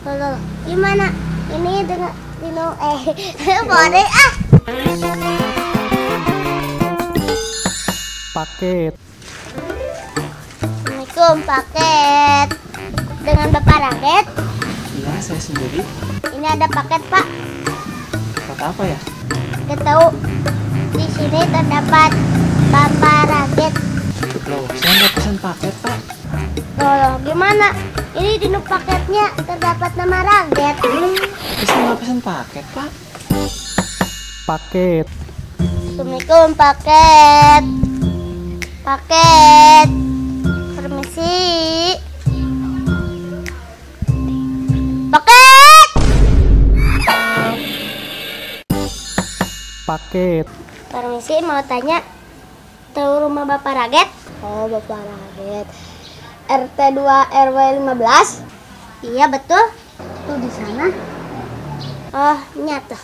Halo, gimana? Ini dengan Dino boleh ah. Paket. Assalamualaikum, paket. Dengan Bapak Raget? Iya, saya sendiri. Ini ada paket, Pak. Paket apa ya? Gak tahu. Di sini terdapat Bapak Raget. Loh, saya nggak pesan paket, Pak. Loh, gimana? Ini di paketnya terdapat nama Raget. Tapi saya nggak pesan paket, Pak. Paket. Assalamualaikum, paket. Paket. Permisi. Paket. Paket. Permisi, mau tanya. Tahu rumah Bapak Raget? Oh, Bapak Raget. RT 2 RW 15? Iya, betul. Tuh di sana. Oh, nyata.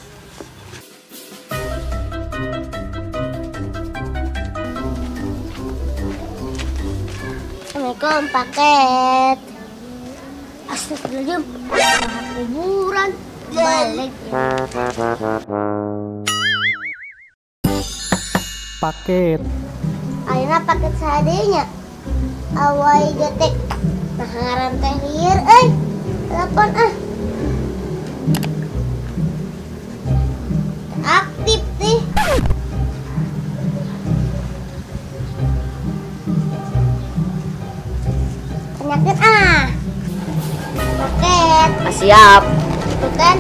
Assalamualaikum, paket. Astagfirullahaladzim. Maaf kuburan. Balik. Paket. Ayeuna paket sadenya. Awai getek. Nah, ngaran teh lieur euy. Telepon ah. Aktif nih. Penyakit ah. Paket. Siap. Itu kan.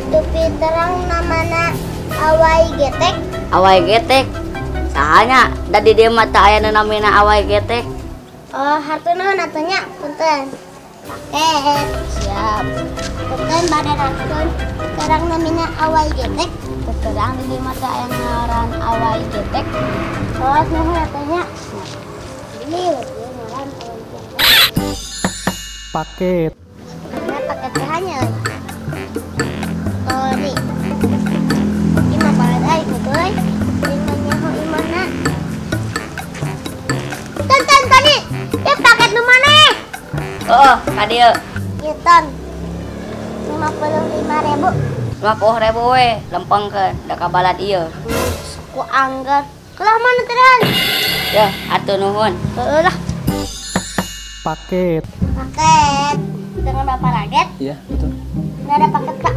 Tupi terang namana Awai getek. Awai getek. Sahanya dari dia mata aya namina awai getek. Oh, hartuna natanya punten. Paket. Siap. Punten badan hartun. Terang namina Awai getek. Terang di mata aya ngaran Awai getek. Oh, nuhun natanya. Ini ngaran Awai getek. Paket. Karena paket hanya. Oh, nih. Ima paket ay kutoy. Imanya ho imana. Tonton tadi. Ya paket nu mana? Oh, kadieu Newton 55.000. 50.000 we, lempengkeun da kabalat ieu. Ku anggar. Kelah mana teran? Ya, atuh nuhun. Heuh lah. Paket. Paket dengan Bapak Raget. Iya, betul. Nggak ada paket, Kak.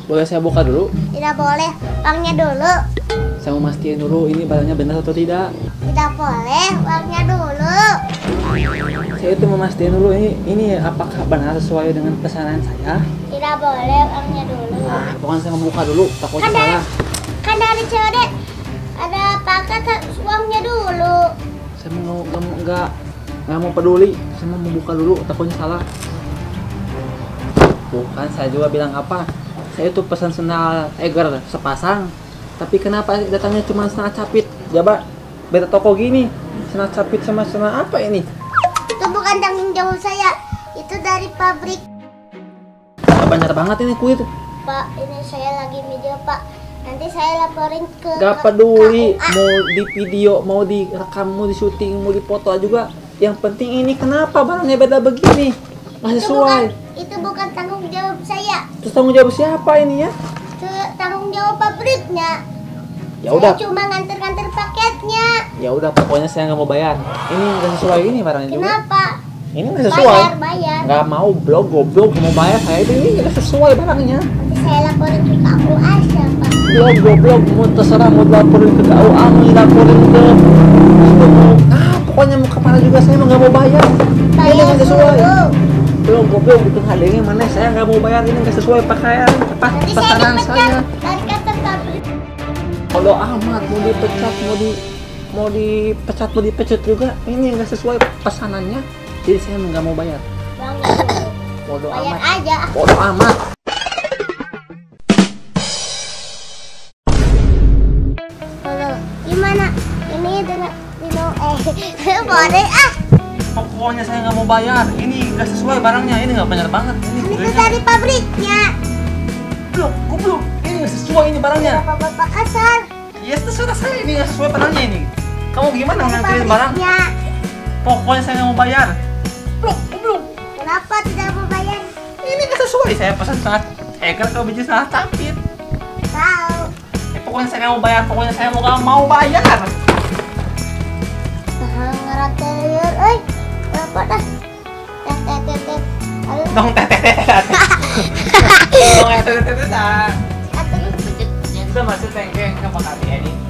Boleh saya buka dulu? Tidak boleh. Uangnya dulu. Saya mau mastiin dulu ini barangnya benar atau tidak. Tidak boleh. Uangnya dulu. Saya itu mau mastiin dulu ini apakah benar sesuai dengan pesanan saya. Tidak boleh. Uangnya dulu. Pokoknya saya mau buka dulu, takutnya salah. Kan dari COD ada paket uangnya dulu. Saya nggak mau peduli. Saya mau buka dulu, takutnya salah. Bukan, saya juga bilang apa? Saya itu pesan sendal Eger sepasang. Tapi kenapa datangnya cuma sendal capit? Coba beda toko gini, sendal capit sama sendal apa ini? Itu bukan tanggung jawab saya. Itu dari pabrik. Banyak banget ini kuit. Pak, ini saya lagi video, Pak. Nanti saya laporin ke Gak peduli KUA. mau di video, mau direkam, mau di syuting, mau dipoto juga. Yang penting ini kenapa barangnya beda begini? Nggak sesuai. Itu bukan tanggung jawab saya. Terus tanggung jawab siapa ini ya? Itu tanggung jawab pabriknya. Ya udah. Saya cuma nganter-nganter paketnya. Ya udah, pokoknya saya nggak mau bayar. Ini nggak sesuai ini barangnya juga. Kenapa? Ini nggak sesuai. Bayar. Nggak mau blog, goblok, mau bayar saya ini nggak sesuai barangnya. Nanti saya laporin ke KUA siapa? Blog, goblok, mau terserah mau laporin ke KUA, mau laporin ke pokoknya mau kemana juga saya nggak mau bayar. Ini Bayar nggak sesuai. dulu. Blog, goblok, itu hadengnya mana? Saya nggak mau bayar, ini nggak sesuai pakaian Nanti saya pesanan dipecat saya. dari kantor pabrik. Kalau amat mau dipecat, mau dipecat juga, ini nggak sesuai pesanannya. Jadi saya nggak mau bayar. Bang, Bodoh bayar amat. aja. Bodoh amat. Halo, gimana? Ini dengan Dino boleh ah. Pokoknya saya nggak mau bayar. Ini nggak sesuai barangnya. Ini nggak benar banget. Ini Itu dari pabriknya. goblok. Ini nggak sesuai ini barangnya. Bapak-bapak kasar. Ya terserah saya, ini nggak sesuai barangnya ini. Kamu gimana nganterin barang? pabriknya. Pokoknya saya nggak mau bayar. Belum. Kenapa tidak mau bayar? Ini nggak sesuai. Saya pesan setengah eger, kau biji setengah capit. Tahu. Pokoknya saya nggak mau bayar. Pokoknya saya nggak mau bayar. Nah, ngeratir, berapa dah? Tet. Ayo, Dong teteh. Dong teteh. atuh. Becet, becet. Sudah masuk tengkeng ke Pak Adi ini.